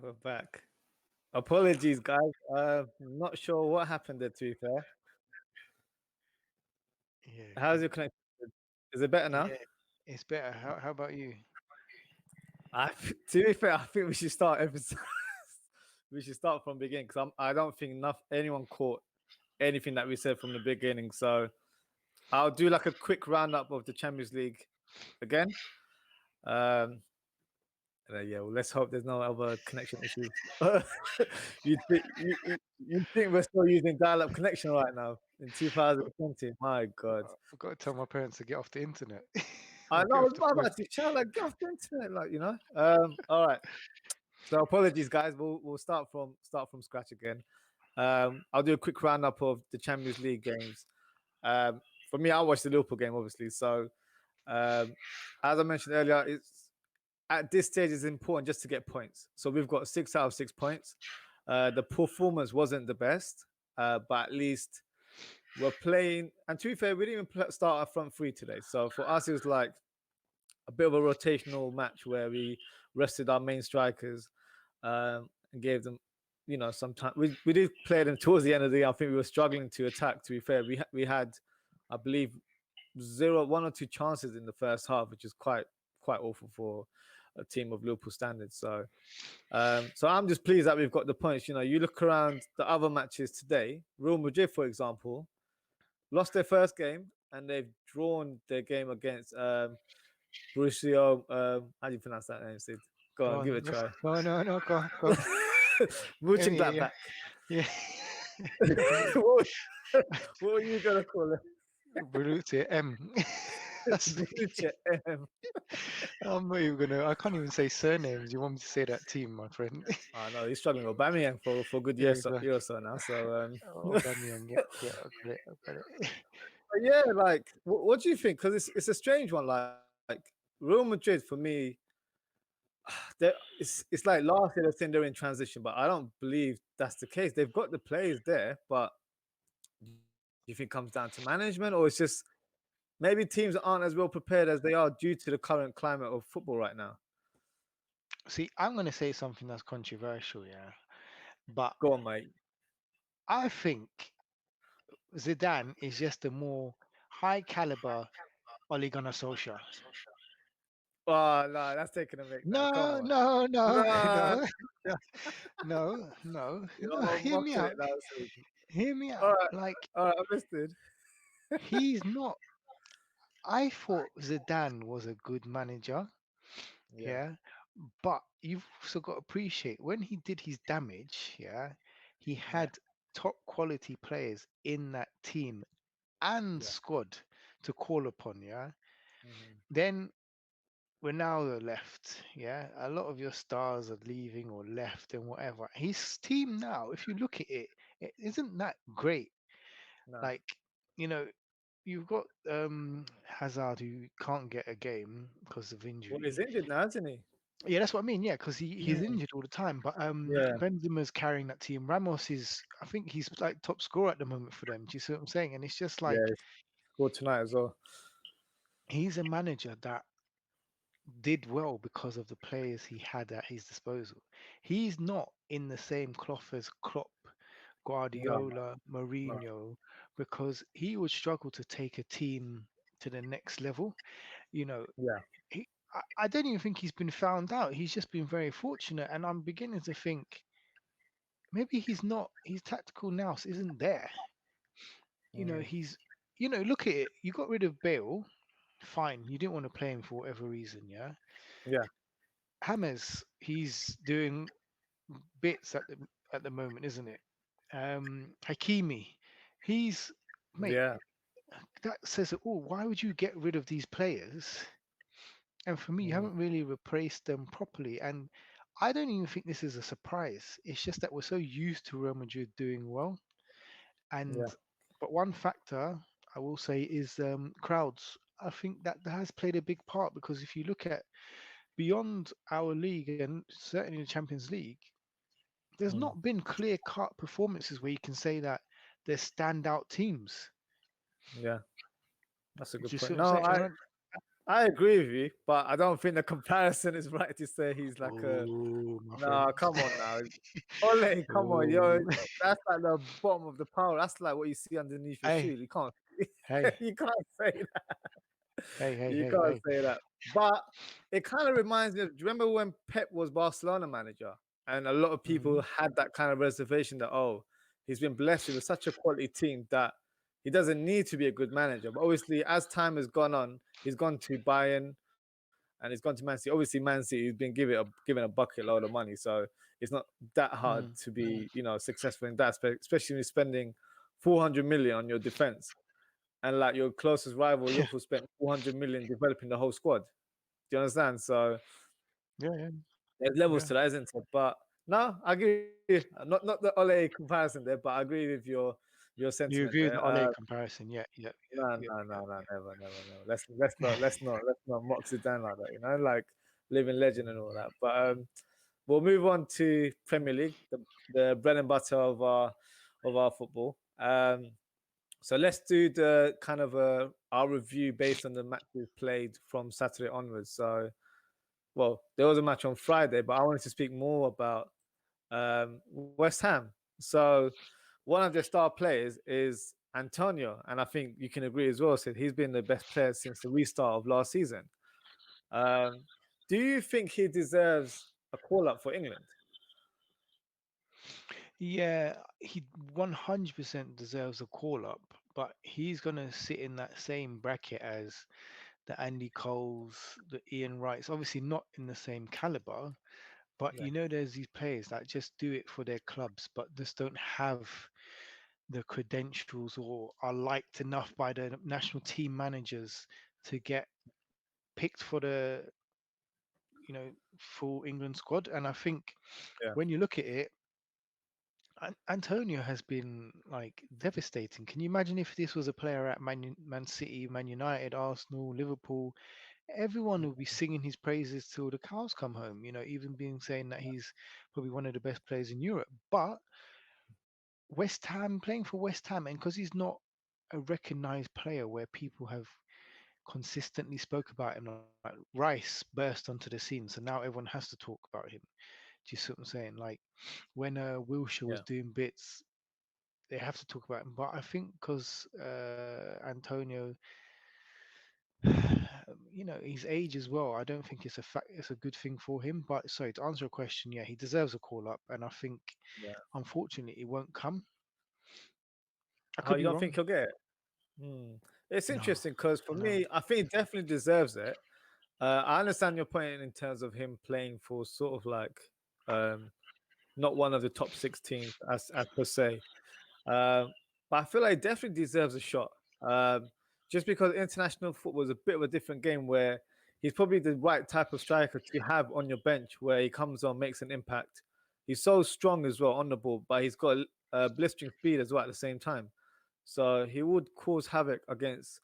We're back. Apologies, guys. Not sure what happened there, to be fair. Yeah, How's your connection? Is it better now? yeah, it's better. How about you? To be fair, I think we should start episode. We should start from the beginning because I don't think anyone caught anything that we said from the beginning. So I'll do like a quick roundup of the Champions League again. Yeah, well, let's hope there's no other connection issues. You think we're still using dial-up connection right now in Got, 2020? My God. I've got to tell my parents to get off the internet I or know, get I off was the phone. about to shout like get off the internet, all right. So apologies, guys. We'll start from scratch again. I'll do a quick roundup of the Champions League games. For me, I watched the Liverpool game, obviously. So as I mentioned earlier, it's at this stage it's important just to get points. So we've got 6 out of 6 points. The performance wasn't the best, but at least we're playing. And to be fair, we didn't even start our front three today. So for us, it was like a bit of a rotational match where we rested our main strikers and gave them, some time. We did play them towards the end of the year. I think we were struggling to attack. To be fair, we had, I believe, 1 or 2 chances in the first half, which is quite awful for a team of Liverpool standards. So I'm just pleased that we've got the points. You look around the other matches today. Real Madrid, for example, lost their first game and they've drawn their game against Borussia. How do you pronounce that name, Sid? Go Go on, give on, it a try. no, go on. Yeah, yeah, Mönchengladbach. yeah. what, what were you gonna call it? Brute M. That's Borussia. I'm not even gonna. I can't even say surnames. You want me to say that team, my friend? I know he's struggling with Aubameyang for a good Yeah, year exactly. or so now. So Oh, Aubameyang, yeah, I got it. yeah, like what do you think? Because it's a strange one. Like Real Madrid for me, it's like last year they're saying they're in transition, but I don't believe that's the case. They've got the players there, but do you think it comes down to management, or it's just maybe teams aren't as well prepared as they are due to the current climate of football right now? See, I'm gonna say something that's controversial, yeah, but Go on, mate. I think Zidane is just a more high caliber Ole Gunnar Solskjaer. Oh no, that's taking a mic now. Come No, on. no, no, Nah, no, no. you're Hear me mocking it out. now, Sid. Hear me All out. right, Like all right, understood. he's not. I thought Zidane was a good manager, Yeah, yeah, but you've also got to appreciate when he did his damage, yeah, he yeah, had top quality players in that team and yeah. squad to call upon, yeah. Hmm. Then we're now left, yeah. A lot of your stars are leaving or left and whatever. His team now, if you look at it, it isn't that great. No. Like, you know, you've got Hazard who can't get a game because of Well, he's injury. injured now, isn't he? Yeah, that's what I mean. Yeah, because he's Mm. injured all the time. But Yeah, Benzema's carrying that team. Ramos is, I think he's like top scorer at the moment for them. Do you see what I'm saying? And it's just yeah. like He scored tonight as well. he's a manager that did well because of the players he had at his disposal. He's not in the same cloth as Klopp, No, Guardiola, no. Mourinho, because he would struggle to take a team to the next level. You know, Yeah, I don't even think he's been found out. He's just been very fortunate, and I'm beginning to think maybe he's not. His tactical nous isn't there. You know, mm, he's. You know, look at it. You got rid of Bale. Fine, you didn't want to play him for whatever reason. Yeah, yeah, Hammers. He's doing bits at the moment, isn't it? Hakimi. He's mate. yeah. That says it all. Why would you get rid of these players? And for me, you Mm, haven't really replaced them properly. And I don't even think this is a surprise. It's just that we're so used to Real Madrid doing well. And yeah, but one factor I will say is crowds. I think that has played a big part because if you look at beyond our league and certainly the Champions League, there's mm, not been clear cut performances where you can say that they're standout teams. yeah. That's a Do good you see point. what I'm No, saying? I agree with you, but I don't think the comparison is right to say he's like a. Oh, my friend. No, come on now. Ole, come on, yo. Oh, That's like the bottom of the pile. That's like what you see underneath your shoe. hey, You can't hey, you can't say that. hey, hey, You hey, can't hey. say that. But it kind of reminds me of, do you remember when Pep was Barcelona manager? And a lot of people Hmm. had that kind of reservation that, oh, he's been blessed with such a quality team that he doesn't need to be a good manager. But obviously, as time has gone on, he's gone to Bayern and he's gone to Man City. Obviously, Man City has been given a bucket load of money, so it's not that hard Mm. to be, successful in that, especially when you're spending 400 million on your defense, and like your closest rival, Yeah, Liverpool, spent 400 million developing the whole squad. Do you understand? So yeah, yeah, there's levels yeah. to that, isn't it? But no, I agree. Not the Ole comparison there, but I agree with your You sentiment agree with there. the Ole comparison? Yeah, yeah, No, yeah, yeah, no, no, no, yeah, never, never, never. Let's not mock Zidane like that. Like living legend and all that. But we'll move on to Premier League, the bread and butter of our football. So let's do the kind of our review based on the matches played from Saturday onwards. So, well, there was a match on Friday, but I wanted to speak more about West Ham. So one of their star players is Antonio, and I think you can agree as well. Sid, he's been the best player since the restart of last season. Um, do you think he deserves a call up for England? yeah. He 100% deserves a call up, but he's gonna sit in that same bracket as the Andy Coles, the Ian Wrights. Obviously, not in the same caliber, but Yeah, there's these players that just do it for their clubs, but just don't have the credentials or are liked enough by the national team managers to get picked for the full England squad. And I think yeah, when you look at it, Antonio has been like devastating. Can you imagine if this was a player at Man City, Man United, Arsenal, Liverpool? Everyone would be singing his praises till the cows come home. Even being saying that he's probably one of the best players in Europe. But West Ham, playing for West Ham, and because he's not a recognized player where people have consistently spoke about him, like Rice burst onto the scene, so now everyone has to talk about him. Do you see what I'm saying? Like when Wilshire was yeah. doing bits, they have to talk about him. But I think because Antonio, his age as well, I don't think it's a good thing for him. But sorry, to answer your question, yeah, he deserves a call up, and I think Yeah. unfortunately it won't come. I Oh, could you be don't think wrong. he'll get it? Hmm. It's No, interesting because for no. me, I think he definitely deserves it. I understand your point in terms of him playing for sort of like um, not one of the top six teams as per se. Um, but I feel like he definitely deserves a shot. Um, just because international football is a bit of a different game where he's probably the right type of striker to have on your bench where he comes on, makes an impact. He's so strong as well on the ball, but he's got blistering speed as well at the same time. So he would cause havoc against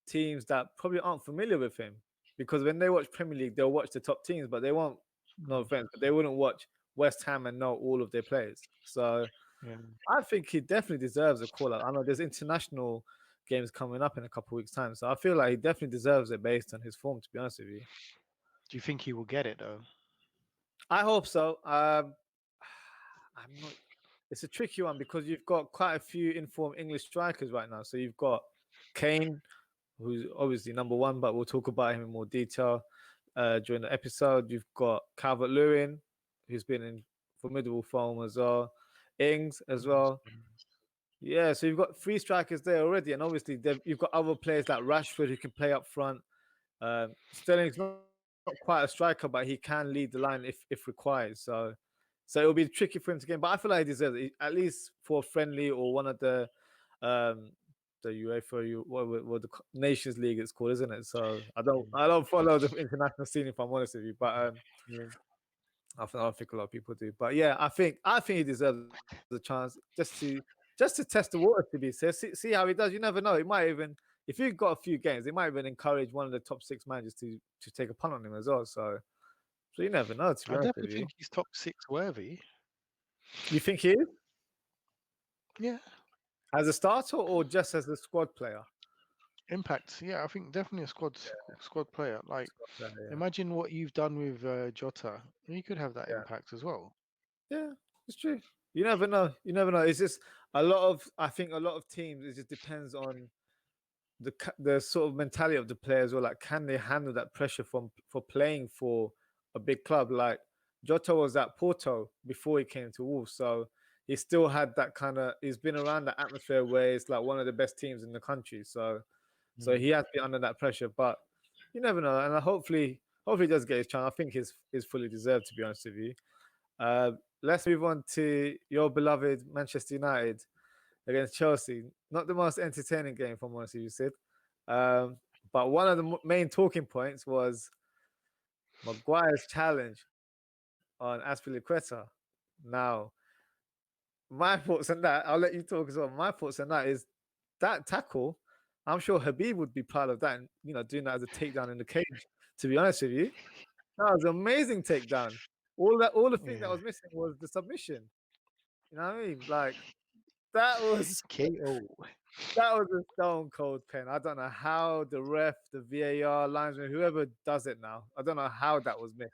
teams that probably aren't familiar with him. Because when they watch Premier League, they'll watch the top teams, but they won't, no Mm, offense, but they wouldn't watch West Ham and know all of their players. So yeah. I think he definitely deserves a call out. I know there's international games coming up in a couple of weeks' time, so I feel like he definitely deserves it based on his form. To be honest with you, Do you think he will get it though? I hope so. I'm not. It's a tricky one because you've got quite a few informed English strikers right now. So you've got Kane, who's obviously number one, but we'll talk about him in more detail during the episode. You've got Calvert Lewin, who's been in formidable form as well. Ings as well. Yeah, so you've got three strikers there already, and obviously you've got other players like Rashford who can play up front. Sterling's not quite a striker, but he can lead the line if required. So it'll be tricky for him to get. But I feel like he deserves it, at least for a friendly or one of um, the UEFA, what the Nations League it's called, isn't it? So I don't follow the international scene if I'm honest with you, but Yeah. I think a lot of people do. But yeah, I think he deserves a chance just to test the water to be fair. See how he does. You never know. It might even if you've got a few games, it might even encourage one of the top six managers to take a punt on him as well. So you never know. To be I honest with definitely you, think he's top six worthy. you think he is Yeah. as a starter or just as a squad player? Impact. Yeah, I think definitely a squad player. Like, Scott, yeah, imagine what you've done with Jota. You could have that yeah, impact as well. yeah. It's true. You never know. You never know. It's just a lot of. I think a lot of teams. It just depends on the sort of mentality of the players, or like can they handle that pressure from for playing for a big club. Like Jota was at Porto before he came to Wolves, so he still had that kind of. He's been around that atmosphere where it's like one of the best teams in the country. So Mm. he has been under that pressure, but you never know. And hopefully he does get his chance. I think he's fully deserved, to be honest with you. Uh, let's move on to your beloved Manchester United against Chelsea. Not the most entertaining game, from honest with you, Sid. Um, but one of the main talking points was Maguire's challenge on Aspilicueta. Now, my thoughts on that, I'll let you talk as well. My thoughts on that is that tackle. I'm sure Habib would be proud of that, and doing that as a takedown in the cage. To be honest with you, that was an amazing takedown. All the thing that Yeah. was missing was the submission. You know what I mean? Like that was KO. that was a stone cold pen. I don't know how the ref, the VAR linesman, whoever does it now, I don't know how that was missed.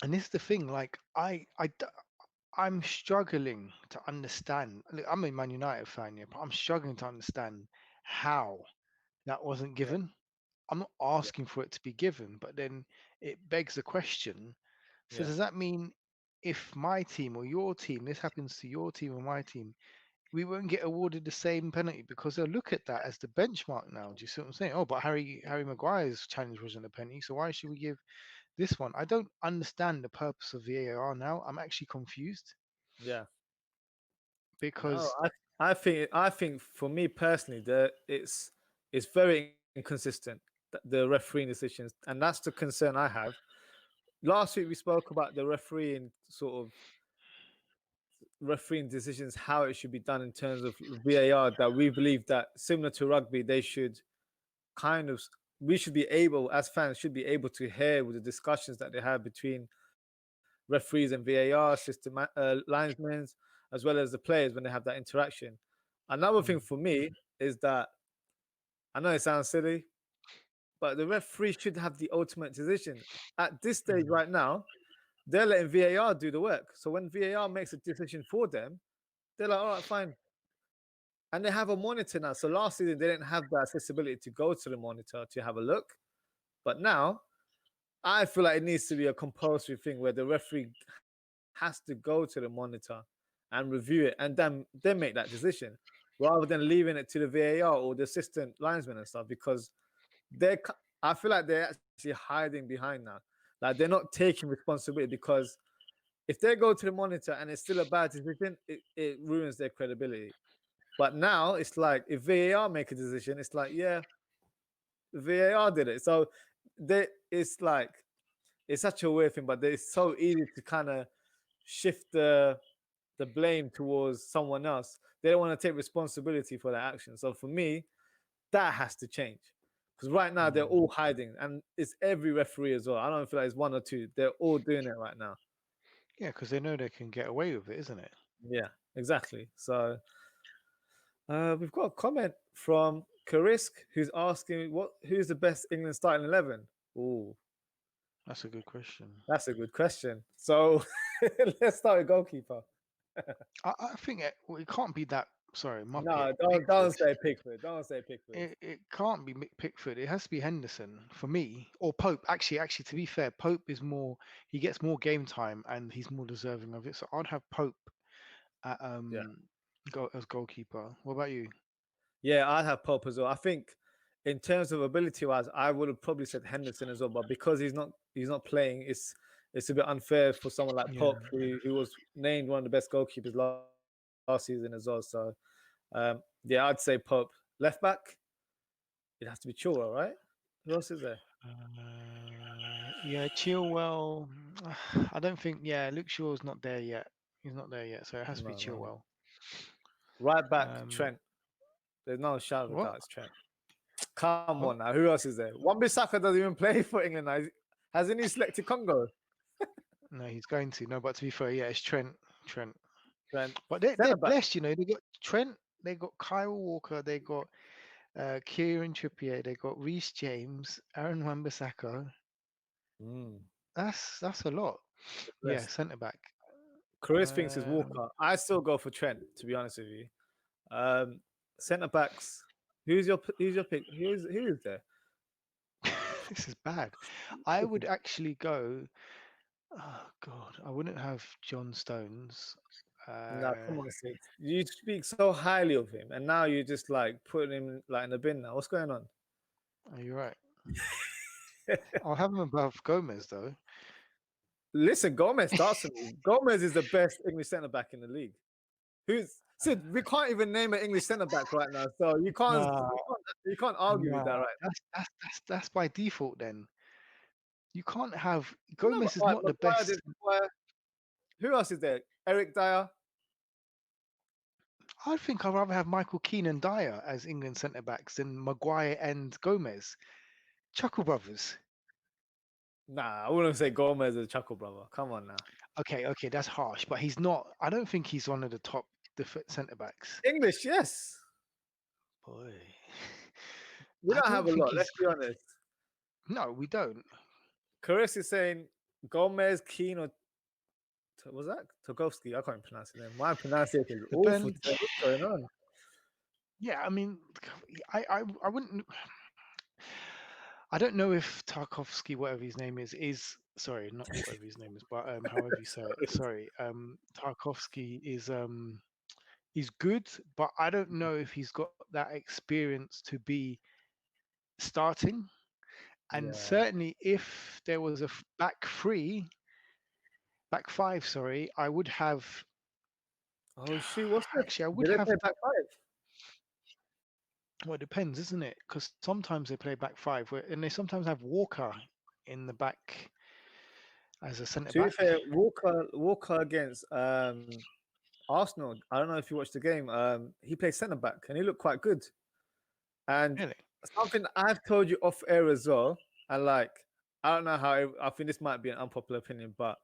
And this is the thing. Like, I'm struggling to understand. Look, I'm a Man United fan, yeah, but I'm struggling to understand how that wasn't Yeah, given. I'm not yeah, asking for it to be given, but then it begs the question. So yeah, does that mean if my team or your team, this happens to your team or my team, we won't get awarded the same penalty because they'll look at that as the benchmark now. Do you see what I'm saying? Oh, but Harry Maguire's challenge wasn't a penalty, so why should we give this one? I don't understand the purpose of VAR now. I'm actually confused yeah. No, because I think for me personally, it's very inconsistent, the refereeing decisions, and that's the concern I have. Last week we spoke about the refereeing decisions, how it should be done in terms of VAR. That we believe that similar to rugby, they should kind of we should be able, as fans, should be able to hear with the discussions that they have between referees and VAR system, linesmen, as well as the players when they have that interaction. Another thing mm, for me is that I know it sounds silly, but the referee should have the ultimate decision. At this stage mm, right now, they're letting VAR do the work. So when VAR makes a decision for them, they're like, all right, fine. And they have a monitor now. So last season, they didn't have the accessibility to go to the monitor to have a look. But now, I feel like it needs to be a compulsory thing where the referee has to go to the monitor and review it and then make that decision rather than leaving it to the VAR or the assistant linesman and stuff because they're I feel like they're actually hiding behind that. Like they're not taking responsibility because if they go to the monitor and it's still a bad decision, it ruins their credibility. But now it's like if VAR make a decision, it's like, yeah, VAR did it. So it's like it's such a weird thing, but it's so easy to kind of shift the blame towards someone else. They don't want to take responsibility for their actions. So for me, that has to change. Because right now they're mm. all hiding, and it's every referee as well. I don't feel like it's one or two. They're all doing it right now. Yeah, because they know they can get away with it, isn't it? Yeah, exactly. So we've got a comment from Karisk who's asking who's the best England starting 11. Oh, That's a good question. that's a good question. So let's start with goalkeeper. I think well, it can't be that. Sorry, Muppet No, don't Pickford. say Pickford. Don't say Pickford. It can't be Pickford. It has to be Henderson for me, or Pope. Actually, to be fair, Pope is more. He gets more game time, and he's more deserving of it. So I'd have Pope at, Yeah, as goalkeeper. What about you? yeah, I'd have Pope as well. I think in terms of ability wise, I would have probably said Henderson as well, but because he's not playing, it's a bit unfair for someone like Yeah, Pope who was named one of the best goalkeepers last season as well. So yeah, I'd say Pope. Left back, it has to be Chilwell, right? Who else is there? yeah. Chilwell. I don't think. Yeah, Luke Shaw's not there yet. He's not there yet, so it has to be No, no. Chilwell. Right back, Um, Trent. There's no shadow of a what? doubt it's Trent. Come on What? now, who else is there? Wan-Bissaka doesn't even play for England now. Hasn't he selected Congo? No, he's going to. No, but to be fair, yeah, it's Trent. Trent. Trent. But they're Centre back. blessed, you know. They got Trent. They got Kyle Walker. They got Kieran Trippier. They got Reece James, Aaron Wan-Bissaka. Mm, That's a lot. Yeah, blessed. centre back. Chris thinks is Um, Walker. I still go for Trent, to be honest with you. Um, Centre backs. Who's your pick? Who is there? this is bad. I would actually go. Oh God, I wouldn't have John Stones. Nah, Uh, come on, Sid. You speak so highly of him, and now you're just like putting him like in the bin now. What's going on? are you right? I'll have him above Gomez though. Listen, Gomez starts for me. Gomez is the best English centre back in the league. Who's Sid? We can't even name an English centre back right now, so you can't Nah, you can't argue with that, nah. right? That's by default. Then you can't have No, but Gomez is all right, not the Maguire best. did Maguire. Who else is there? Eric Dyer. I think I'd rather have Michael Keane and Dyer as England centre backs than Maguire and Gomez. Chuckle brothers. Nah, I wouldn't say Gomez is a chuckle brother. Come on now. Okay, that's harsh, but he's not. I don't think he's one of the top centre backs. English, yes. Boy, We I don't have don't a think lot. he's. Let's be honest. No, we don't. Chris is saying Gomez, Keane, or was that Togovsky? I can't pronounce his name. My pronunciation is The awful bench. today. What's going on? Yeah, I mean, I wouldn't. I don't know if Tarkovsky, whatever his name is sorry, not whatever his name is, but however you say it. Sorry, Tarkovsky is good, but I don't know if he's got that experience to be starting. And Yeah. certainly, if there was a back five, sorry, I would have. Oh shoot, what's this? Actually, I would Did they have. play back five? Well, it depends, isn't it? Because sometimes they play back five, and they sometimes have Walker in the back as a centre To be back. fair, Walker against Arsenal. I don't know if you watched the game. He played centre back and he looked quite good. And Really? something I've told you off air as well, and like I don't know how I think this might be an unpopular opinion, but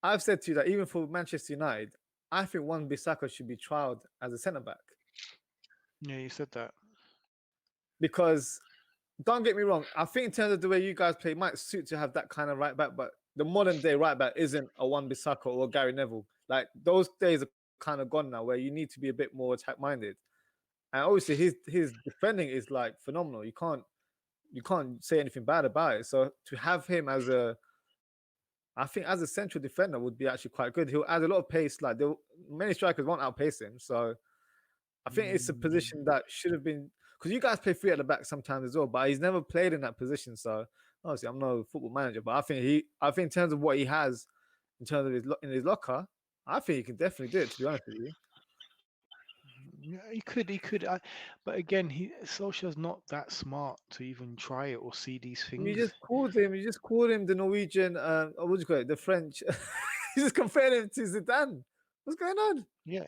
I've said to you that even for Manchester United, I think Wan Bissaka should be trialed as a centre back Yeah, you said that. because don't get me wrong, I think in terms of the way you guys play, it might suit to have that kind of right back, but the modern day right back isn't a Wan Bissaka or Gary Neville. Like those days are kind of gone now, where you need to be a bit more attack minded. And obviously his defending is like phenomenal. You can't say anything bad about it. So to have him as I think as a central defender would be actually quite good. He'll add a lot of pace. Like many strikers won't outpace him. So I think it's a Mm, position that should have been because you guys play three at the back sometimes as well, but he's never played in that position. So obviously I'm no football manager, but I think in terms of what he has in terms of in his locker, I think he can definitely do it. To be honest with you, yeah, he could. But again, Solskjaer's not that smart to even try it or see these you things. just called him. You just called him the Norwegian. What do you call it? The French. You just compared him to Zidane. What's going on? Yeah,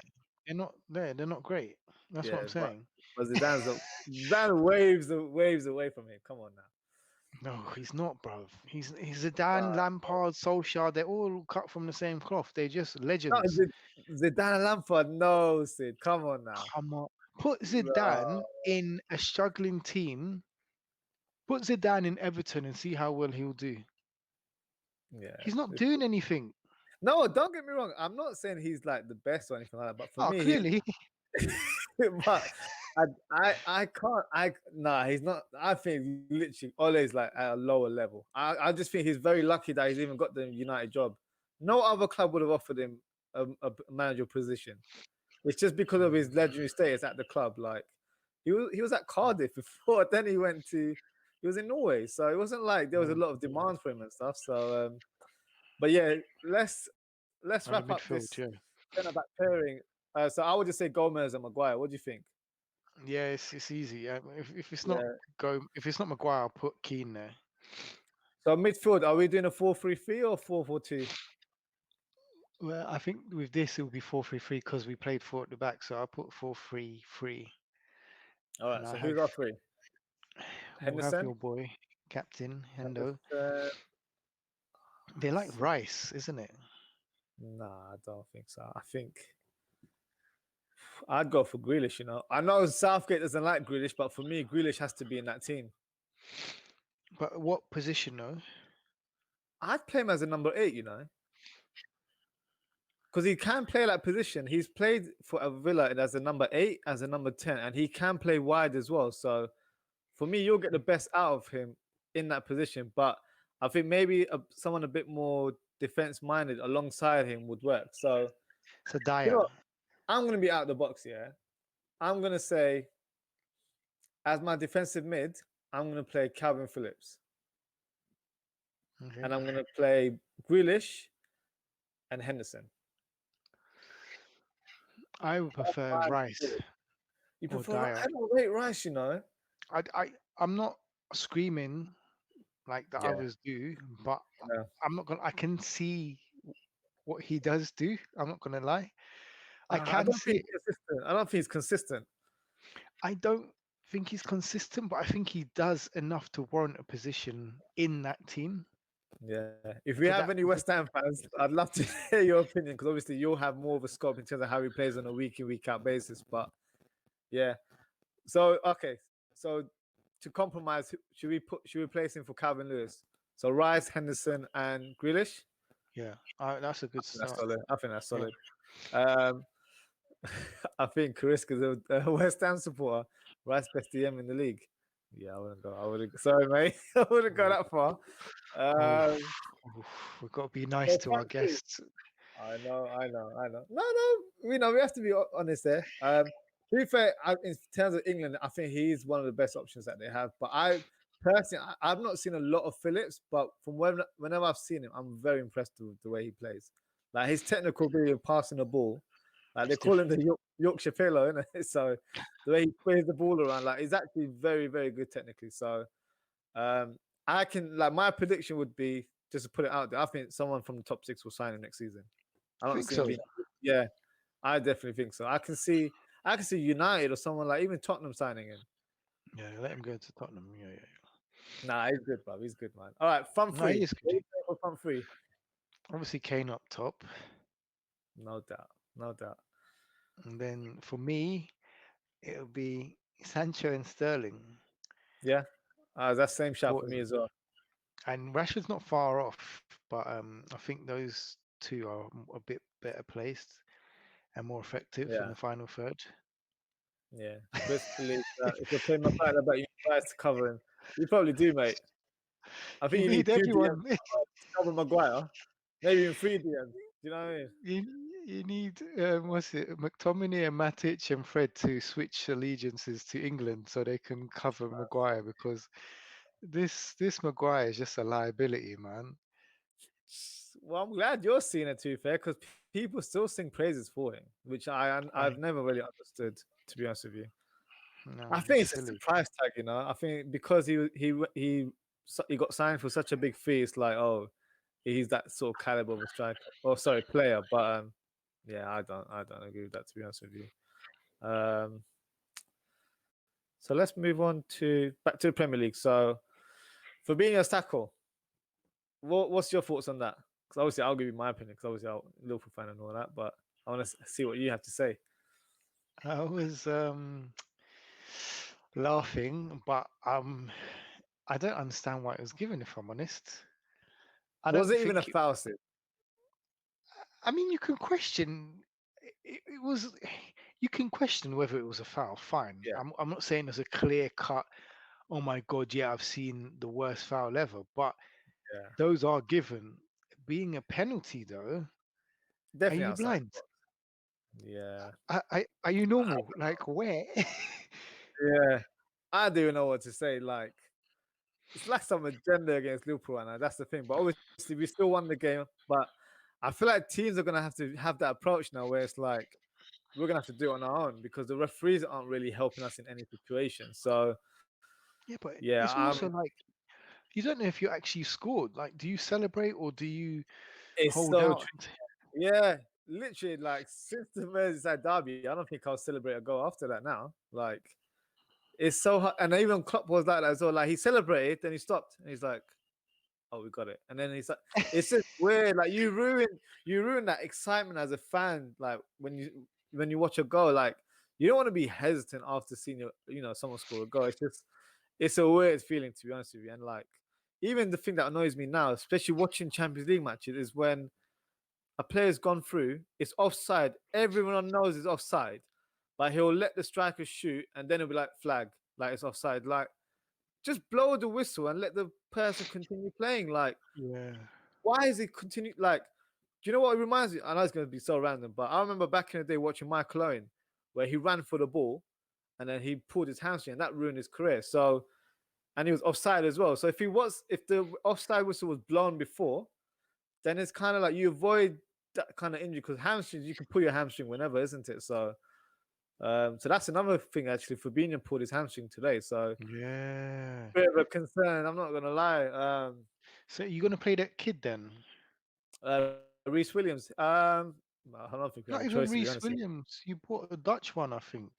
they're not there. They're not great. That's what Yeah, I'm saying. but Zidane waves away from him. Come on now. No, he's not, bruv. He's Zidane, Uh, Lampard, Solskjaer. They're all cut from the same cloth. They're just Not legends. Zidane and Lampard. No, Sid. Come on now. Come on, put No. Zidane in a struggling team. Put Zidane in Everton and see how well he'll do. Yeah. He's not doing anything. No, don't get me wrong. I'm not saying he's like the best or anything like that. But for Oh, me, clearly. but I can't. Nah, he's not. I think literally always like at a lower level. I just think he's very lucky that he's even got the United job. No other club would have offered him a manager position. It's just because of his legendary status at the club. Like he was at Cardiff before, then he was in Norway. So it wasn't like there was a Mm, lot of demand for him and stuff. So but yeah, let's wrap and the up this midfield, yeah. centre back pairing. So I would just say Gomez and Maguire. What do you think? Yeah, it's easy. Yeah. If it's not Yeah. if it's not Maguire, I'll put Keane there. So midfield, are we doing a 4-3-3 or 4-4-2? Well, I think with this it will be 4-3-3 because we played four at the back, so I'll put 4-3-3, All and right. I So have who's our three? we'll have Henderson. your boy captain Hendo. Henderson. They like Rice, isn't it? Nah, I don't think so. I think I'd go for Grealish. I know Southgate doesn't like Grealish, but for me, Grealish has to be in that team. But what position though? I'd play him as a number 8. Because he can play that position. He's played for a Villa as a number 8, as a number 10, and he can play wide as well. So for me, you'll get the best out of him in that position. But I think maybe someone a bit more defense minded alongside him would work. So So you know, Dyer. what? I'm going to be out of the box here. I'm going to say, as my defensive mid, I'm going to play Calvin Phillips. Okay. And I'm going to play Grealish and Henderson. I would prefer Rice You or prefer Rice? Dyer. I don't rate Rice, I'm not screaming like the Yeah. others do, but Yeah. I'm not gonna. I can see what he does do. I'm not gonna lie. I I can don't see think it. he's consistent. I don't think he's consistent. I don't think he's consistent, but I think he does enough to warrant a position in that team. Yeah. If we For have that, any West Ham fans, I'd love to hear your opinion because obviously you'll have more of a scope in terms of how he plays on a week in, week out basis. But yeah. So okay. So to compromise, should we place him for Calvin Lewis? So Rice, Henderson, and Grealish? yeah, that's a good That's start. solid. I think that's Yeah. solid. Um I think Kariska's a West Ham supporter. Rice best DM in the league. Yeah, I wouldn't go. I wouldn't. Sorry, mate. I wouldn't go that far. Oof, Um, we've got to be nice so to our front three. guests. I know. No. We have to be honest there. To be fair, in terms of England, I think he's one of the best options that they have. But I personally, I've not seen a lot of Phillips, but from whenever I've seen him, I'm very impressed with the way he plays. Like his technical ability of passing the ball, like they It's call him different. the Yorkshire Pillow, isn't it? So the way he plays the ball around, like he's actually very, very good technically. So I can my prediction would be just to put it out there. I think someone from the top 6 will sign him next season. I I don't think see him so. being. Yeah, I definitely think so. I can see United or someone like even Tottenham signing him. Yeah, let him go to Tottenham. Yeah. Nah, he's good, bro. He's good, man. All right, front No, he three. is What good. do you think for front three? Obviously, Kane up top, No doubt, no doubt. and then for me, it'll be Sancho and Sterling. Yeah, that's same shot for me Important. as well. And Rashford's not far off, but I think those two are a bit better placed and more effective in Yeah, the final third. yeah. Chris believes that if you're playing my fight, I bet you guys to cover him. You probably do, mate. I think You you need need 2 DMs everyone. to cover Maguire. Maybe even 3 DMs. Do you know what I mean? You need what's it, McTominay and Matic and Fred to switch allegiances to England so they can cover Maguire because this Maguire is just a liability, man. Well, I'm glad you're seeing it too, fair, because people still sing praises for him, which I've Like, never really understood, to be honest with you. no, I think it's it's just a silly. price tag, I think because he got signed for such a big fee, it's like, oh, he's that sort of caliber of a striker, or sorry, player. But yeah, I don't agree with that, to be honest with you. So let's move on to back to the Premier League. So for being a tackle, what's your thoughts on that? Because obviously I'll give you my opinion, because obviously I'm a Liverpool fan and all that, but I want to see what you have to say. I was laughing, but I don't understand why it was given. If I'm honest, I Was don't it even a think. foul, Sid? I mean, you can question. It was. You can question whether it was a foul. Fine. Yeah, I'm not saying there's a clear cut. Oh my God, yeah, I've seen the worst foul ever. But yeah, those are given. Being a penalty, though, are definitely you outside blind? the box. Yeah, Are you normal? Like where? yeah. I don't even know what to say. Like it's like some agenda against Liverpool, and that's the thing. But obviously, we still won the game. But I feel like teams are gonna have to have that approach now, where it's like we're gonna have to do it on our own because the referees aren't really helping us in any situation. So Yeah, but yeah, it's also like you don't know if you actually scored. Like, do you celebrate or do you it's hold so out? true. Yeah, literally, like since the Merseyside derby, I don't think I'll celebrate a goal after that now. Like it's so hard, and even Klopp was like that as well. Like he celebrated, then he stopped, and he's like, "Oh, we got it." And then he's like, "It's just weird. Like you ruin that excitement as a fan. Like when you watch a goal, like you don't want to be hesitant after seeing someone score a goal. It's a weird feeling, to be honest with you. And like, even the thing that annoys me now, especially watching Champions League matches, is when a player's gone through, it's offside. Everyone knows it's offside, but he'll let the striker shoot, and then it'll be like flag, like it's offside. Like, just blow the whistle and let the person continue playing. Like, Yeah. why is it continue? Like, do you know what it reminds me? I know it's going to be so random, but I remember back in the day watching Michael Owen, where he ran for the ball, and then he pulled his hamstring, and that ruined his career. So, and he was offside as well. So if the offside whistle was blown before, then it's kind of like you avoid that kind of injury, because hamstrings, you can pull your hamstring whenever, isn't it? So, so that's another thing actually. Fabinho pulled his hamstring today, so Yeah. bit of a concern. I'm not gonna lie. So you're gonna play that kid then? Reese Williams. I don't think we have a Not choice, even to be Reese honest. Williams. You bought a Dutch one, I think.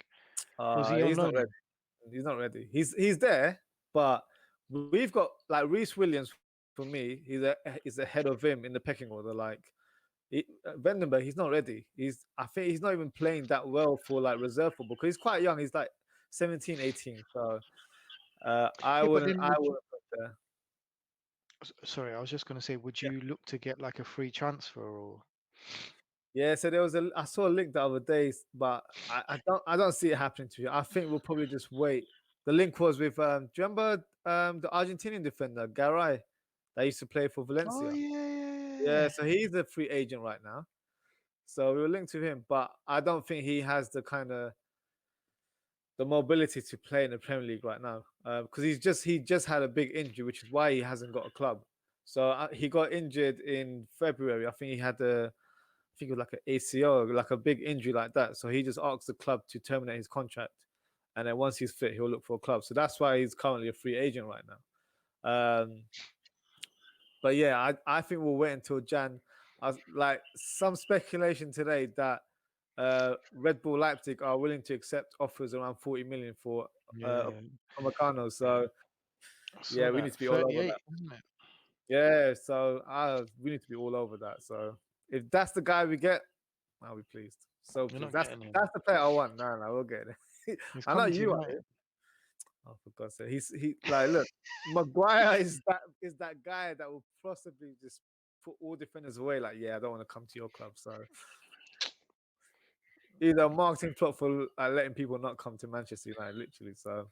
Was he on He's not loan? ready. He's not ready. He's there, but we've got like Reese Williams. For me, he's ahead of him in the pecking order. Like, Vandenberg, he's not ready. I think he's not even playing that well for like reserve football, because he's quite young. He's like 17, 18. So Yeah, but then I would you? wouldn't put there. Sorry, I was just gonna say, would Yeah. you look to get like a free transfer or? Yeah, so I saw a link the other day, but I don't see it happening to you. I think we'll probably just wait. The link was with do you remember the Argentinian defender, Garay, that used to play for Oh Valencia? yeah, yeah, Yeah, yeah. so he's a free agent right now. So we were linked to him, but I don't think he has the kind of the mobility to play in the Premier League right now, because he just had a big injury, which is why he hasn't got a club. So he got injured in February. I think he had I think it was like an ACL, like a big injury like that. So he just asked the club to terminate his contract, and then once he's fit, he'll look for a club. So that's why he's currently a free agent right now. But yeah, I think we'll wait until Jan. Like some speculation today that Red Bull Leipzig are willing to accept offers around 40 million for Yeah, Upamecano. So I yeah, saw we need that. to be all over 38, that. isn't it? Yeah, so we need to be all over that. So if that's the guy we get, I'll be pleased. So You're pleased. not getting him. That's the player I want. No, no, we'll get it. He's I know coming to you are. United. Oh, for God's sake. He like look, Maguire is that guy that will possibly just put all defenders away. Like, yeah, I don't want to come to your club. So either a marketing plot for letting people not come to Manchester United, literally. So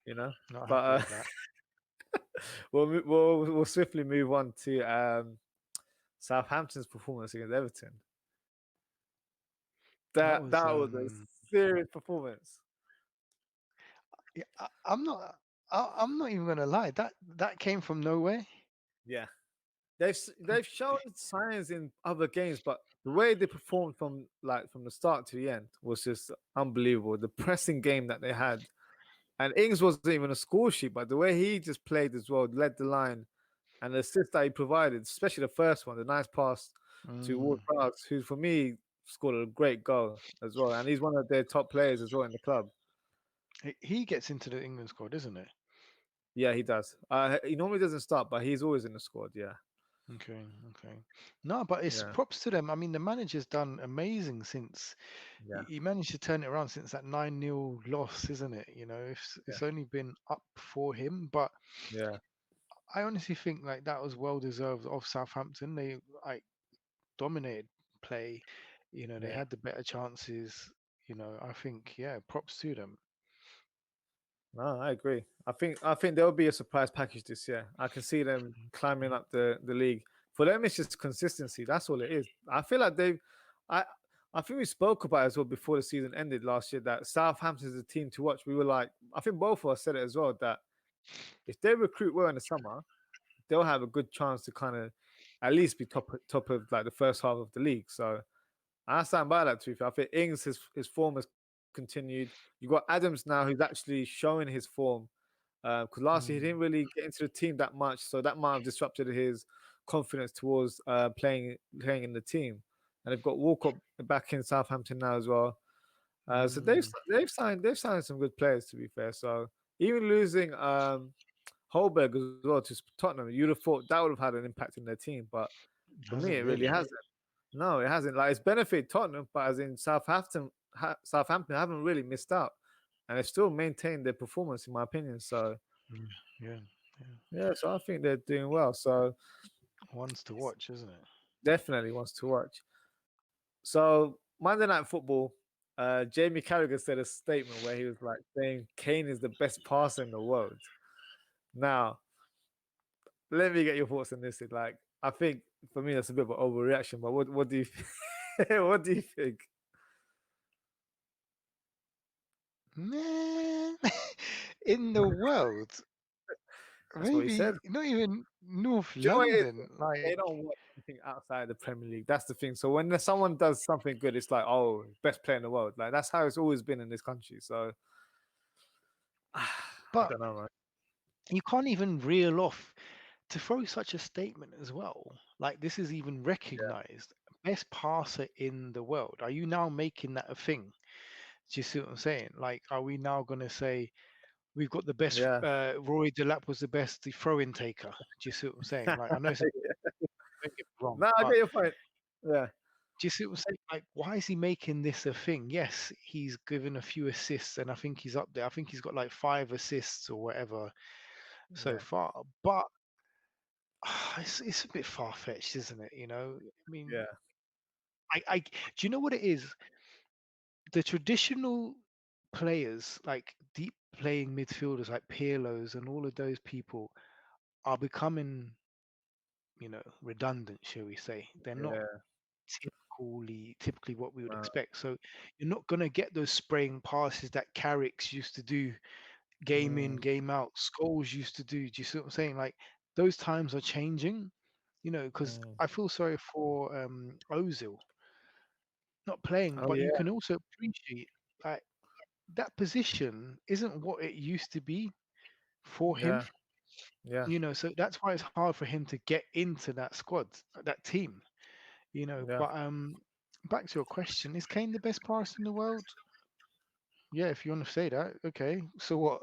you know, Not but happy with that. we'll swiftly move on to Southampton's performance against Everton. That That was was a serious performance. yeah, I'm not even gonna lie. That came from nowhere. Yeah, they've shown signs in other games, but the way they performed from the start to the end was just unbelievable. The pressing game that they had, and Ings wasn't even a score sheet, but the way he just played as well, led the line, and the assist that he provided, especially the first one, the nice pass to Mm. Ward-Prowse, who for me scored a great goal as well, and he's one of their top players as well in the club. He gets into the England squad, isn't it? Yeah, he does. He normally doesn't start, but he's always in the squad. Yeah, Okay, okay. No, but it's yeah, props to them. I mean, the manager's done amazing since yeah, he managed to turn it around since that 9-0 loss, isn't it? You know, yeah, it's only been up for him, but yeah, I honestly think like that was well deserved of Southampton. They like dominated play. You know, they yeah. had the better chances. You know, I think yeah, props to them. No, I agree. I think there will be a surprise package this year. I can see them climbing up the league. For them, it's just consistency. That's all it is. I feel like I I think we spoke about it as well before the season ended last year that Southampton is a team to watch. We were like, I think both of us said it as well, that if they recruit well in the summer, they'll have a good chance to kind of at least be top of like the first half of the league. So I stand by that. To be fair, I think Ings his form has continued. You got Adams now, who's actually showing his form. Because last year he Mm, didn't really get into the team that much, so that might have disrupted his confidence towards playing in the team. And they've got Walcott back in Southampton now as well. So mm, they've signed some good players, to be fair. So even losing Holberg as well to Tottenham, you'd have thought that would have had an impact in their team, but for me, hasn't it really really. hasn't. No, it hasn't. Like, it's benefited Tottenham, but as in Southampton, Southampton haven't really missed out, and they've still maintained their performance, in my opinion. So Mm, yeah, yeah. yeah, so I think they're doing well. So One's to watch, isn't it? definitely wants to watch. So Monday Night Football, Jamie Carragher said a statement where he was like saying Kane is the best passer in the world. Now, let me get your thoughts on this. Like, I think for me that's a bit of an overreaction, but what do you what do you think? Man, in the world, That's what he said. maybe not even North Do you know what it is? London. They Like, don't want anything outside the Premier League. That's the thing. So when someone does something good, it's like, oh, best player in the world. Like that's how it's always been in this country. So I but don't know, man. you can't even reel off to throw such a statement as well. Like, this is even Yeah, recognized. Best passer in the world. Are you now making that a thing? Do you see what I'm saying? Like, are we now going to say we've got the best? yeah. Roy Delap was the best throw-in taker. Do you see what I'm saying? Like, I know it's a, don't get me wrong, No, I but get your point. Yeah, do you see what I'm saying? Like, why is he making this a thing? Yes, he's given a few assists, and I think he's up there. I think he's got like 5 assists or whatever so yeah, far. But it's a bit far-fetched, isn't it? I mean, yeah, do you know what it is? The traditional players, like deep playing midfielders like Pirlo's and all of those people, are becoming, redundant, shall we say. They're not yeah. typically what we would No, expect. So you're not gonna get those spraying passes that Carrick's used to do, game in, mm, game out. Scholes used to do. Do you see what I'm saying? Like, those times are changing. Because mm. I feel sorry for Ozil not playing, Oh but you yeah, can also appreciate like that position isn't what it used to be for him. yeah, yeah, So that's why it's hard for him to get into that squad, that team. yeah, But back to your question, is Kane the best passer in the world? Yeah, if you want to say that, okay. So what?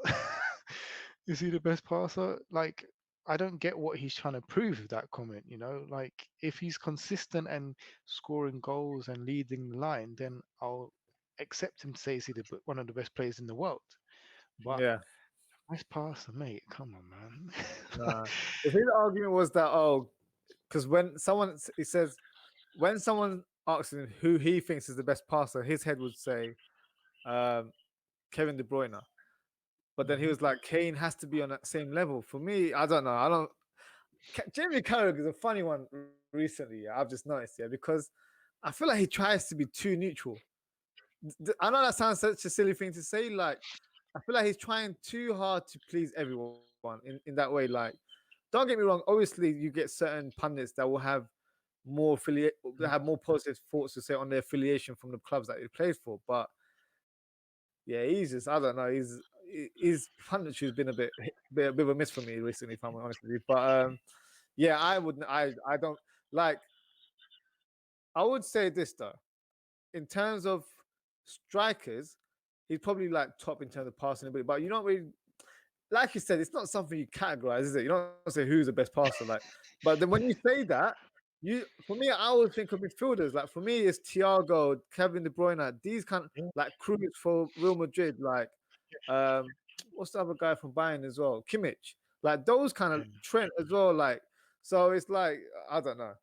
Is he the best passer? Like, I don't get what he's trying to prove with that comment. Like, if he's consistent and scoring goals and leading the line, then I'll accept him to say he's one of the best players in the world. But yeah. best passer, mate, come on, man. Nah. If his argument was that, oh, because when he says when someone asks him who he thinks is the best passer, his head would say um, Kevin De Bruyne. But then he Mhm. was like, Kane has to be on that same level. For me, I don't know. I don't. Jamie Carragher is a funny one recently. Yeah, I've just noticed. Yeah, because I feel like he tries to be too neutral. I know that sounds such a silly thing to say. Like, I feel like he's trying too hard to please everyone in that way. Like, don't get me wrong. Obviously, you get certain pundits that will have more affiliate, Mm. have more positive thoughts to say on their affiliation from the clubs that he plays for. But yeah, he's just I don't know. His punditry has been a bit of a miss for me recently, if I'm honest with you. But yeah, I don't like. I would say this though, in terms of strikers, he's probably like top in terms of passing ability. But you don't really, like you said, it's not something you categorize, is it? You don't say who's the best passer, like. But then when you say that, for me, I always think of midfielders. Like for me, it's Thiago, Kevin De Bruyne, these kind of Yeah. like Cruz for Real Madrid, like um, what's the other guy from Bayern as well, Kimmich, like those kind of Yeah. Trent as well, like. So it's like I don't know.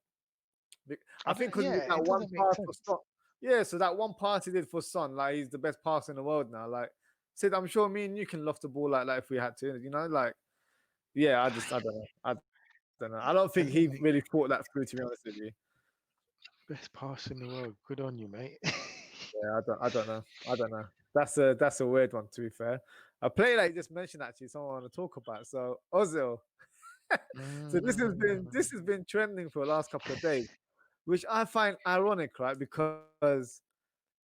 I I think don't. because Yeah, that it one doesn't make pass for sense. Son, yeah. So that one pass he did for Son, like he's the best passer in the world now. Like, Sid, I'm sure me and you can loft the ball like that if we had to. Like, yeah. I don't know. I don't know. I don't think he really Doesn't thought make that through. To be honest with you, best pass in the world. Good on you, mate. yeah. I don't know. I don't know. That's a weird one. To be fair, a player that you just mentioned actually, someone I want to talk about. So Ozil. So this has Mm. been trending for the last couple of days, which I find ironic, right? Because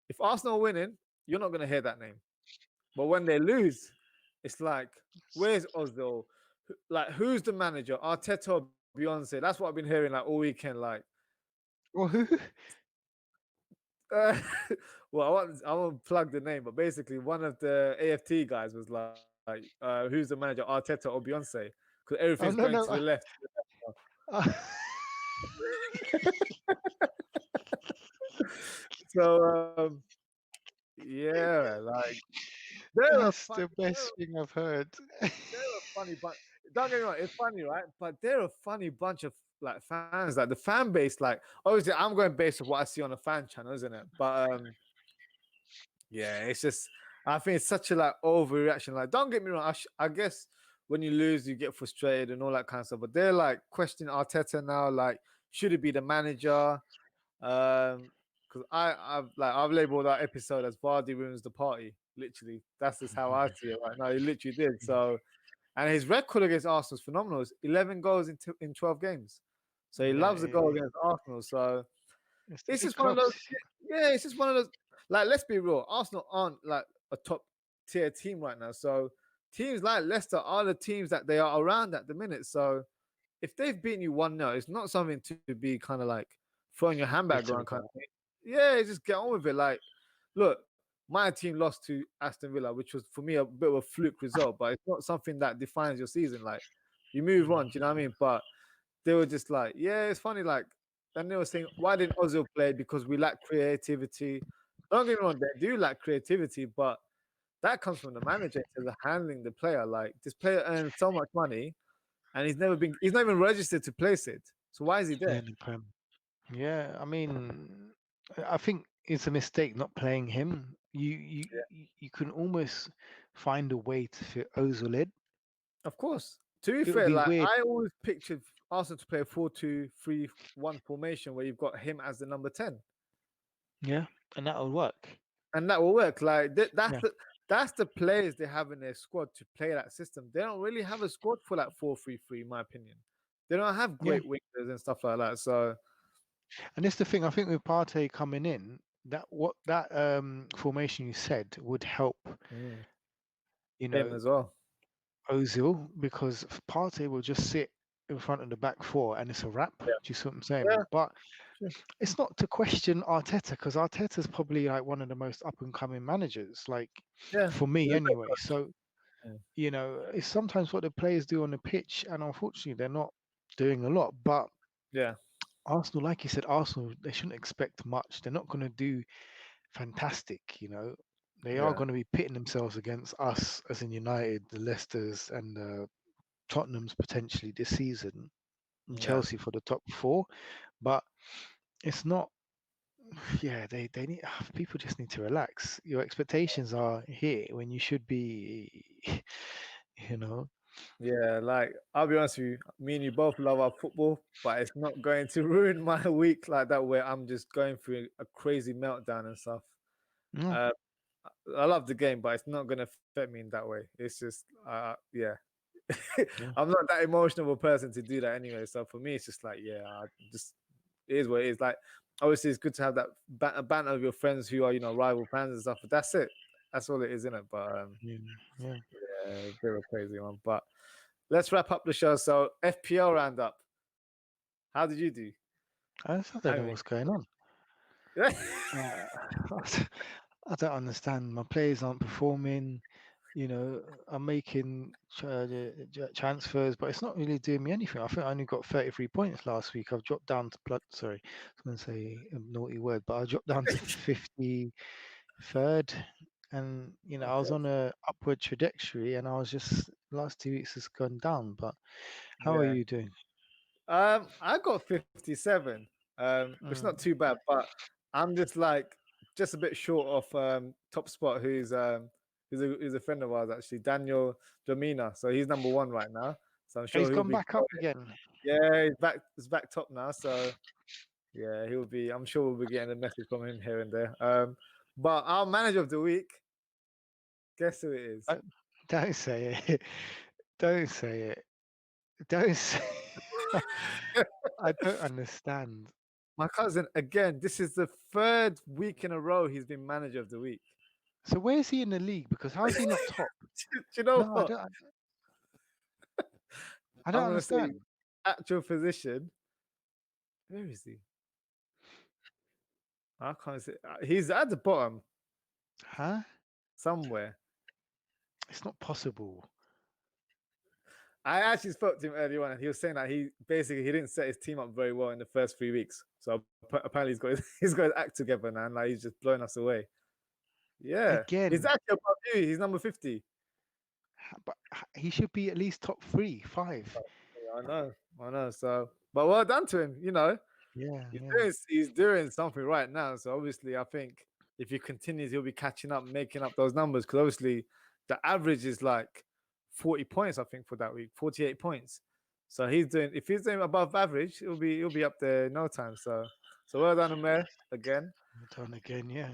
if Arsenal are winning, you're not going to hear that name. But when they lose, it's like, where's Ozil? Who's the manager? Arteta or Beyonce? That's what I've been hearing like all weekend. Like, Well, who? uh, well, I won't plug the name, but basically one of the AFT guys was like, who's the manager? Arteta or Beyonce? Because everything's Oh, going no, to the no. left. Uh, So Yeah, like they're a That's funny, the best thing I've heard. they're a funny bunch. Don't get me wrong, it's funny, right? But they're a funny bunch of like fans. Like the fan base, like obviously I'm going based on what I see on the fan channel, isn't it? But yeah, it's just I think it's such a like overreaction. Like, don't get me wrong, I guess when you lose, you get frustrated and all that kind of stuff. But they're like questioning Arteta now, like, should it be the manager? Because I've labeled that episode as Vardy ruins the party. Literally, that's just how I see it right now. He literally did. So, and his record against Arsenal is phenomenal. It's 11 goals in 12 games. So he Yeah, loves a goal against Arsenal. So it's the it's big just one of those. clubs. Yeah, it's just one of those. Like, let's be real. Arsenal aren't like a top tier team right now. So teams like Leicester are the teams that they are around at the minute. So if they've beaten you 1-0, it's not something to be kind of like throwing your handbag Bitter around kind about. of thing. Yeah, just get on with it. Like, look, my team lost to Aston Villa, which was for me a bit of a fluke result, but it's not something that defines your season. Like, you move on, do you know what I mean? But they were just like, yeah, it's funny. Like, and they were saying, why didn't Ozil play? Because we lack creativity. Don't get me wrong, they do lack creativity, but that comes from the manager in terms of handling the player. Like, this player earns so much money and he's not even registered to place it. So why is he Yeah, there? in the Prem. Yeah, I mean, I think it's a mistake not playing him. You can almost find a way to fit Ozil in. Of course. To be It would fair, be like weird. I always pictured Arsenal to play a 4-2-3-1 formation where you've got him as the number 10. Yeah, and that would work. And that will work. Like Yeah, that's the players they have in their squad to play that system. They don't really have a squad for that 4-3-3, in my opinion. They don't have yeah. great wingers and stuff like that. So And that's the thing. I think with Partey coming in, that formation you said would help. mm, You him know, as well. Ozil, because Partey will just sit in front of the back four and it's a wrap. Do Yeah. you see what I'm saying? Yeah. But Sure. it's not to question Arteta because Arteta's probably like one of the most up and coming managers, like Yeah. for He's me a great anyway. coach. So, Mm, it's sometimes what the players do on the pitch, and unfortunately, they're not doing a lot. But yeah. Arsenal, like you said, Arsenal, they shouldn't expect much. They're not going to do fantastic. They are Yeah. going to be pitting themselves against us, as in United, the Leicesters, and Tottenham's potentially this season, and Yeah. Chelsea for the top four. But it's not. Yeah, they need people just need to relax. Your expectations are here when you should be, you know. Yeah, like I'll be honest with you, me and you both love our football, but it's not going to ruin my week like that where I'm just going through a crazy meltdown and stuff. No, Uh, I love the game, but it's not going to affect me in that way. It's just, yeah, yeah, I'm not that emotional of a person to do that anyway. So for me, it's just like, yeah, just it is what it is. Like, obviously, it's good to have that banter of your friends who are, rival fans and stuff. But that's it. That's all it is, isn't it? But yeah, yeah. yeah, a bit of a crazy one. But let's wrap up the show. So FPL roundup. How did you do? I don't I know mean, what's going on. yeah, Uh, I don't understand. My players aren't performing. I'm making transfers, but it's not really doing me anything. I think I only got 33 points last week. I've dropped down to Sorry, I was going to say a naughty word, but I dropped down to 53rd, and I was okay, on a upward trajectory, and I was just last 2 weeks has gone down. But how are yeah. you doing? I got 57. It's not Mm. too bad, but I'm just a bit short of top spot, who's a friend of ours actually, Daniel Domina. So he's number one right now. So I'm He's sure he'll gone be. back up again. Yeah, he's back top now. So yeah, he'll be. I'm sure we'll be getting a message from him here and there. But our manager of the week, guess who it is? Don't, don't say it. Don't say it. Don't say. I don't understand. My cousin again. This is the third week in a row he's been manager of the week. So where is he in the league? Because how is he not top? Do you know No, I what? don't. I don't I'm gonna say understand. actual position. Where is he? I can't see. He's at the bottom Huh? somewhere. It's not possible. I actually spoke to him earlier on, and he was saying that he didn't set his team up very well in the first 3 weeks. So apparently he's got his, he's got his act together now, and like he's just blowing us away. Yeah, he's again. actually above you. He's number 50. But he should be at least top three, five. Yeah, I know. So, but well done to him. You know, Yeah, yeah. he's doing something right now. So obviously, I think if he continues, he'll be catching up, making up those numbers. Because obviously, the average is like 40 points. I think for that week, 48 points. So he's doing. If he's doing above average, he'll be up there in no time. So well done, Amir, again. Well done again, yeah.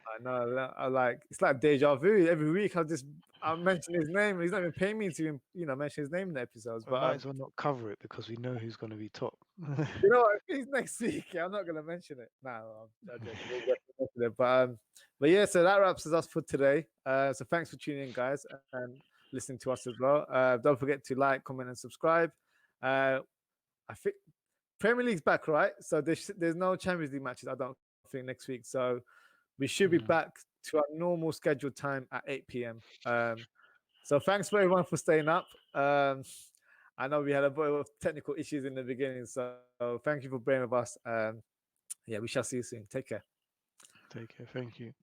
I know. I like it's like deja vu. Every week I mention his name. He's not even paying me to mention his name in the episodes. We But might as well not cover it because we know who's going to be top. you know what? If he's next week, I'm not gonna mention it. No, I'm joking. We'll definitely mention it. But yeah. So that wraps us up for today. So thanks for tuning in, guys, and listening to us as well. Don't forget to like, comment, and subscribe. I think Premier League's back, right? So there's no Champions League matches. I don't think next week. So we should be Mm, back to our normal scheduled time at 8 p.m. So thanks for everyone for staying up. I know we had a bit of technical issues in the beginning, so thank you for being with us. Yeah, we shall see you soon. Take care. Take care. Thank you.